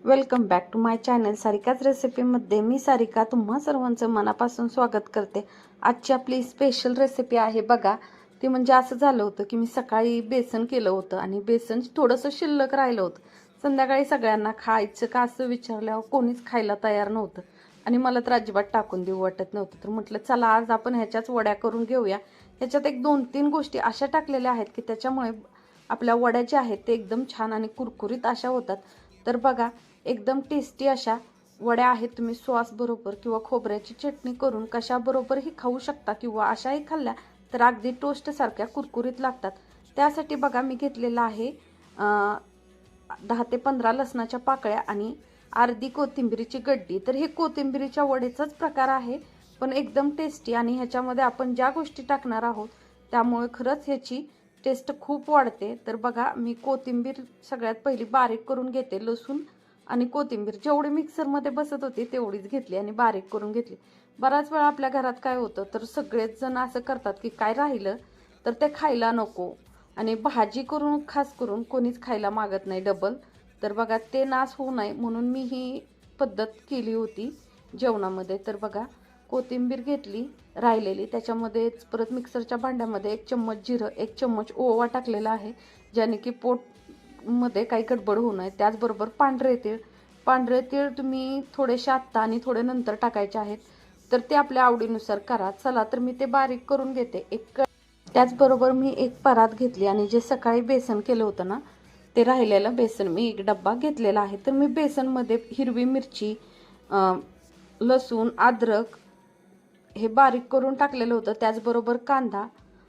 Welcome back to my channel सारिकाच रेसिपीमध्ये मी सारिका तुम्हा सर्वांचं मनापासून स्वागत करते। आजची आपली स्पेशल रेसिपी आहे बघा। ती म्हणजे असं झालं होतं की मी सकाळी बेसन केलं होतं आणि बेसन थोडंसं शिल्लक राहिलं होतं। संध्याकाळी सगळ्यांना खायचं का असं विचारल्यावर कोणीच खायला तयार नव्हतं आणि मला तर अजिबात टाकून देऊ वाटत नव्हतं। तर म्हटलं चला आज आपण ह्याच्याच वड्या करून घेऊया। ह्याच्यात एक 2-3 गोष्टी अशा टाकलेल्या आहेत की त्याच्यामुळे आपल्या वड्या ज्या आहेत ते एकदम छान आणि कुरकुरीत अशा होतात। तर बघा एकदम टेस्टी अशा वड्या आहेत। तुम्ही सॉस बरोबर किंवा खोबऱ्याची चटणी करून कशा बरोबरही खाऊ शकता किंवा अशाही खाल्ल्या तर अगदी टोस्ट सारख्या कुरकुरीत लागतात। त्यासाठी बघा मी घेतलेला आहे 10 ते 15 लसणाच्या पाकळ्या आणि अर्धी कोथिंबीरीची गड्डी। तर हे कोथिंबीरीच्या वड्याचाच प्रकार आहे पण एकदम टेस्टी आणि ह्याच्यामध्ये आपण ज्या गोष्टी टाकणार आहोत त्यामुळे खरंच ह्याची टेस्ट खूप वाढते। तर बघा मी कोथिंबीर सगळ्यात पहिली बारीक करून घेते। लसूण आणि कोथिंबीर जेवढी मिक्सरमध्ये बसत होती तेवढीच घेतली आणि बारीक करून घेतली। बराच वेळा आपल्या घरात काय होतं तर सगळेच जण असं करतात की काय राहिलं तर ते खायला नको आणि भाजी करून खास करून कोणीच खायला मागत नाही डबल। तर बघा ते नाश होऊ नये म्हणून मी ही पद्धत केली होती जेवणामध्ये। तर बघा कोथिंबीर घेतली राहिलेली, त्याच्यामध्येच परत मिक्सरच्या भांड्यामध्ये 1 चम्मच जिरं 1 चम्मच ओवा टाकलेला आहे ज्याने की पोट मध्ये काही गडबड होऊ नये। त्याचबरोबर पांढरे तीळ तुम्ही थोडेसे आत्ता आणि थोडे नंतर टाकायचे आहेत तर ते आपल्या आवडीनुसार करा। चला तर मी ते बारीक करून घेते। त्याचबरोबर मी एक परात घेतली आणि जे सकाळी बेसन केलं होतं ना ते राहिलेलं बेसन मी एक डब्बा घेतलेला आहे। तर मी बेसनमध्ये हिरवी मिरची लसूण अद्रक हे बारीक करून टाकलेलं होतं, त्याचबरोबर कांदा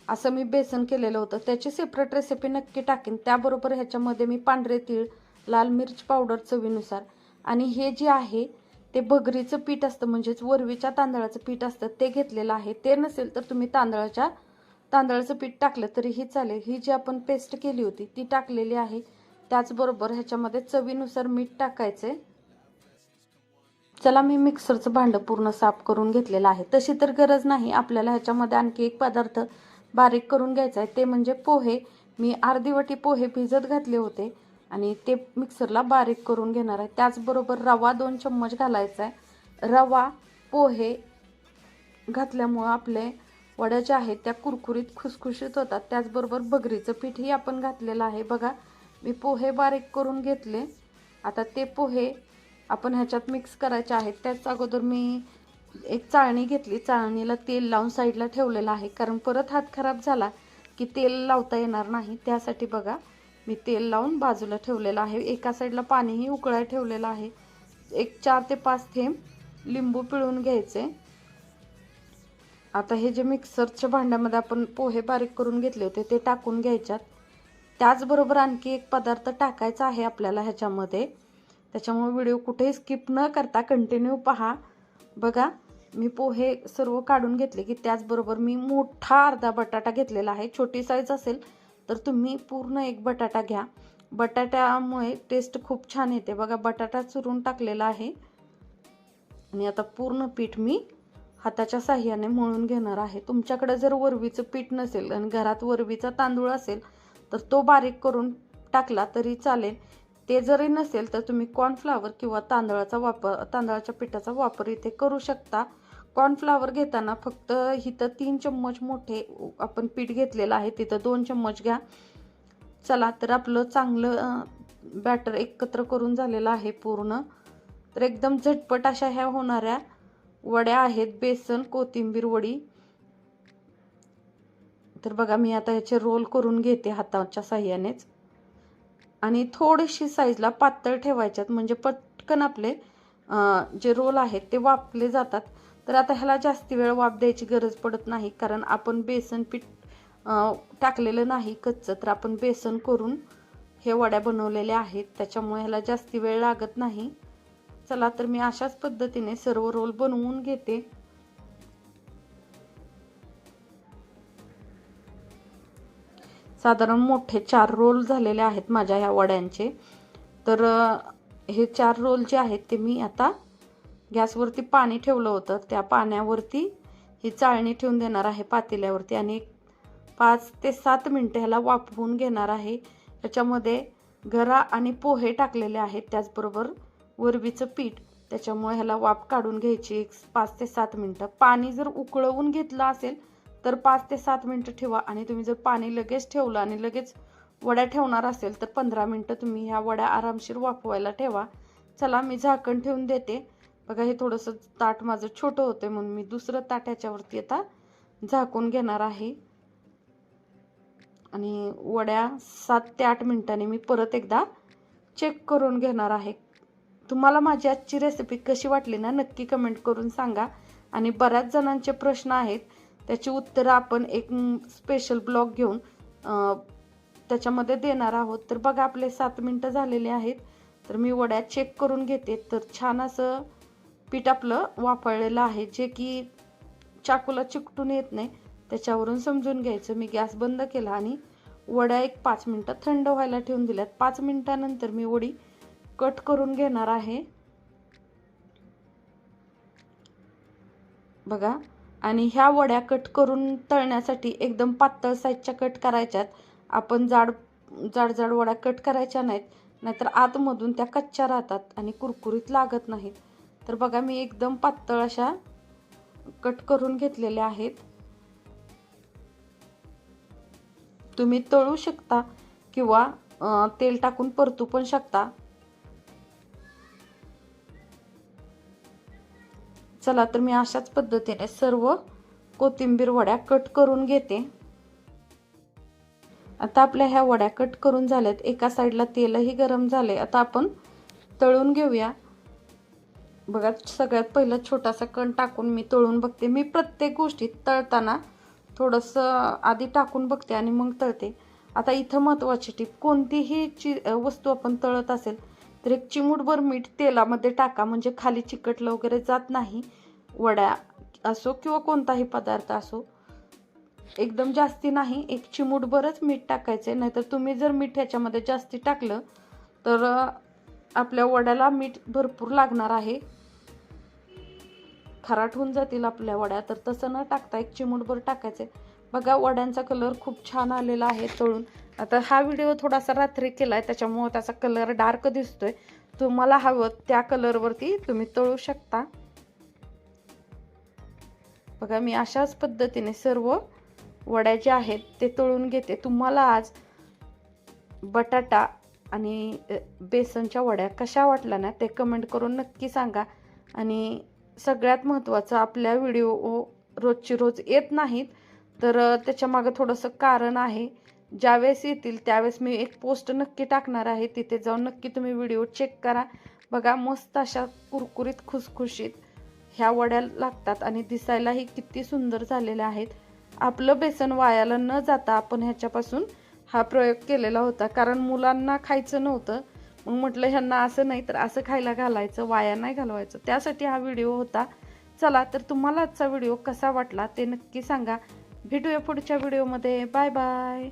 असं मी बेसन केलेलं होतं। त्याची सेपरेट रेसिपी नक्की टाकेन। त्याबरोबर ह्याच्यामध्ये मी पांढरे तीळ लाल मिर्च पावडर चवीनुसार आणि हे जे आहे ते भगरीचं पीठ असतं म्हणजेच वरवीच्या तांदळाचं पीठ असतं ते घेतलेलं आहे। ते नसेल तर तुम्ही तांदळाचं पीठ टाकलं तरीही चालेल। ही जी आपण पेस्ट केली होती ती टाकलेली आहे। त्याचबरोबर ह्याच्यामध्ये चवीनुसार मीठ टाकायचे। चला मी मिक्सरचं भांडं पूर्ण साफ करून घेतलेलं आहे। तशी तर गरज नाही, आपल्याला ह्याच्यामध्ये आणखी एक पदार्थ बारीक करून घ्यायचा आहे ते म्हणजे पोहे। मी अर्धी वाटी पोहे भिजत घातले होते आणि ते मिक्सरला बारीक करून घेणार आहे। त्याचबरोबर रवा 2 चम्मच घालायचा आहे। रवा पोहे घातल्यामुळे आपले वड्या ज्या आहेत त्या कुरकुरीत खुसखुशीत होतात। त्याचबरोबर भगरीचं पीठही आपण घातलेलं आहे। बघा मी पोहे बारीक करून घेतले। आता ते पोहे आपण ह्याच्यात मिक्स करायचे आहेत। त्याच अगोदर मी एक चाळणी घेतली, चाळणीला तेल लावून साईडला ठेवलेलं आहे कारण परत हात खराब झाला की तेल लावता येणार नाही। त्यासाठी बघा मी तेल लावून बाजूला ठेवलेलं आहे। एका साईडला पाणीही उकळायला ठेवलेलं आहे। एक 4 ते 5 थेंब लिंबू पिळून घ्यायचे। आता हे जे मिक्सरच्या भांड्यामध्ये आपण पोहे बारीक करून घेतले होते ते टाकून घ्यायच्यात। त्याचबरोबर आणखी एक पदार्थ टाकायचा आहे आपल्याला ह्याच्यामध्ये, त्याच्यामुळे व्हिडिओ कुठेही स्किप न करता कंटिन्यू पहा। बघा मी पोहे सर्व काढून घेतले की त्याचबरोबर मी मोठा अर्धा बटाटा घेतलेला आहे। छोटी साईज असेल तर तुम्ही पूर्ण एक बटाटा घ्या, बटाट्यामुळे टेस्ट खूप छान येते। बघा बटाटा चुरून टाकलेला आहे आणि आता पूर्ण पीठ मी हाताच्या साहाय्याने मळून घेणार आहे। तुमच्याकडे जर वरवीचं पीठ नसेल आणि घरात वरवीचा तांदूळ असेल तर तो बारीक करून टाकला तरी चालेल। ते जरी नसेल तर तुम्ही कॉर्नफ्लॉवर किंवा तांदळाच्या पिठाचा वापर इथे करू शकता। कॉर्नफ्लॉवर घेताना फक्त इथं 3 चम्मच मोठे आपण पीठ घेतलेलं आहे, तिथं 2 चम्मच घ्या। चला तर आपलं चांगलं बॅटर एकत्र करून झालेलं आहे पूर्ण। तर एकदम झटपट अशा ह्या होणाऱ्या वड्या आहेत बेसन कोथिंबीर वडी। तर बघा मी आता ह्याचे रोल करून घेते हाताच्या साहाय्यानेच आणि थोडीशी साईजला पातळ ठेवायच्यात म्हणजे पटकन आपले जे रोल आहेत ते वाफले जातात। तर आता ह्याला जास्ती वेळ वाफ द्यायची गरज पडत नाही कारण आपण बेसन पीठ टाकलेलं नाही कच्चं, तर आपण बेसन करून हे वड्या बनवलेल्या आहेत त्याच्यामुळे ह्याला जास्ती वेळ लागत नाही। चला तर मी अशाच पद्धतीने सर्व रोल बनवून घेते। साधारण मोठे 4 रोल झालेले आहेत माझ्या ह्या वड्यांचे। तर हे 4 रोल जे आहेत ते मी आता गॅसवरती पाणी ठेवलं होतं त्या पाण्यावरती ही चाळणी ठेवून देणार आहे पातेल्यावरती आणि 5 ते 7 मिनिटे ह्याला वाफवून घेणार आहे। त्याच्यामध्ये गरा आणि पोहे टाकलेले आहेत, त्याचबरोबर वरवीचं पीठ, त्याच्यामुळे ह्याला वाफ काढून घ्यायची एक 5 ते 7 मिनटं. पाणी जर उकळवून घेतलं असेल तर 5 ते 7 मिनटं ठेवा, आणि तुम्ही जर पाणी लगेच ठेवलं आणि लगेच वड्या ठेवणार असेल तर 15 मिनटं तुम्ही ह्या वड्या आरामशीर वाफवायला ठेवा. चला मी झाकण ठेवून देते. बघा हे थोडंसं ताट माझं छोटं होतं म्हणून मी दुसरं ताट याच्यावरती आता झाकून घेणार आहे. आणि वड्या 7 ते 8 मिनिटांनी मी परत एकदा चेक करून घेणार आहे. तुम्हाला माझी आजची रेसिपी कशी वाटली ना नक्की कमेंट करून सांगा. आणि बऱ्याच जणांचे प्रश्न आहेत, त्याची उत्तरं आपण एक स्पेशल ब्लॉग घेऊन त्याच्यामध्ये देणार आहोत. तर बघा आपले 7 मिनटं झालेले आहेत. तर मी वड्या चेक करून घेते. तर छान असं पीठ आपलं वाफळलेलं आहे, जे की चाकूला चिकटून येत नाही, त्याच्यावरून समजून घ्यायचं. मी गॅस बंद केला आणि वड्या एक 5 मिनटं थंड व्हायला ठेवून दिल्यात. 5 मिनटानंतर मी वडी कट करून घेणार आहे. बघा, आणि ह्या वड्या कट करून तळण्यासाठी एकदम पातळ साईजच्या कट करायच्यात. आपण जाड जाड वड्या कट करायच्या नाहीत, नाहीतर आतमधून त्या कच्च्या राहतात आणि कुरकुरीत लागत नाहीत. तर बघा मी एकदम पातळ अशा कट करून घेतलेल्या आहेत. तुम्ही तळू शकता किंवा तेल टाकून परतू पण शकता. चला तर मी अशाच पद्धतीने सर्व कोथिंबीर वड्या कट करून घेते. आता आपल्या ह्या वड्या कट करून झाल्यात. एका साईडला तेलही गरम झाले. आता आपण तळून घेऊया. बघा सगळ्यात पहिलं छोटासा कण टाकून मी तळून बघते. मी प्रत्येक गोष्टीत तळताना थोडंसं आधी टाकून बघते आणि मग तळते. आता इथं महत्त्वाची टीप, कोणतीही वस्तू आपण तळत असेल तर एक चिमूटभर मीठ तेलामध्ये टाका, म्हणजे खाली चिकटलं वगैरे जात नाही. वड्या असो किंवा कोणताही पदार्थ असो, एकदम जास्ती नाही, एक चिमूटभरच मीठ टाकायचे. नाहीतर तुम्ही जर मीठ ह्याच्यामध्ये जास्ती टाकलं तर आपल्या वड्याला मीठ भरपूर लागणार आहे, खारट होऊन जातील आपल्या वड्या. तर तसं न टाकता एक चिमूटभर टाकायचे. बघा वड्यांचा कलर खूप छान आलेला आहे तळून. आता हा व्हिडिओ थोडासा रात्री केला आहे, त्याच्यामुळे त्याचा कलर डार्क दिसतोय. तुम्हाला हवं त्या कलरवरती तुम्ही तळू शकता. बघा मी अशाच पद्धतीने सर्व वड्या ज्या आहेत ते तळून घेते. तुम्हाला आज बटाटा आणि बेसनच्या वड्या कशा वाटल्या ना ते कमेंट करून नक्की सांगा. आणि सगळ्यात महत्त्वाचं, आपल्या व्हिडिओ रोजची रोज येत नाहीत, तर त्याच्यामागं थोडंसं कारण आहे. ज्यावेळेस येतील त्यावेळेस मी एक पोस्ट नक्की टाकणार आहे, तिथे जाऊन नक्की तुम्ही व्हिडिओ चेक करा. बघा मस्त अशा कुरकुरीत खुसखुशीत ह्या वड्या लागतात आणि दिसायलाही किती सुंदर झालेल्या आहेत. आपलं बेसन वायाला न जाता आपण ह्याच्यापासून हा प्रयोग केलेला होता, कारण मुलांना खायचं नव्हतं. मग म्हटलं ह्यांना असं नाही तर असं खायला घालायचं, वाया नाही घालवायचं, त्यासाठी हा व्हिडिओ होता. चला तर तुम्हाला आजचा व्हिडिओ कसा वाटला ते नक्की सांगा. भेटूया पुढच्या व्हिडिओमध्ये. Bye bye.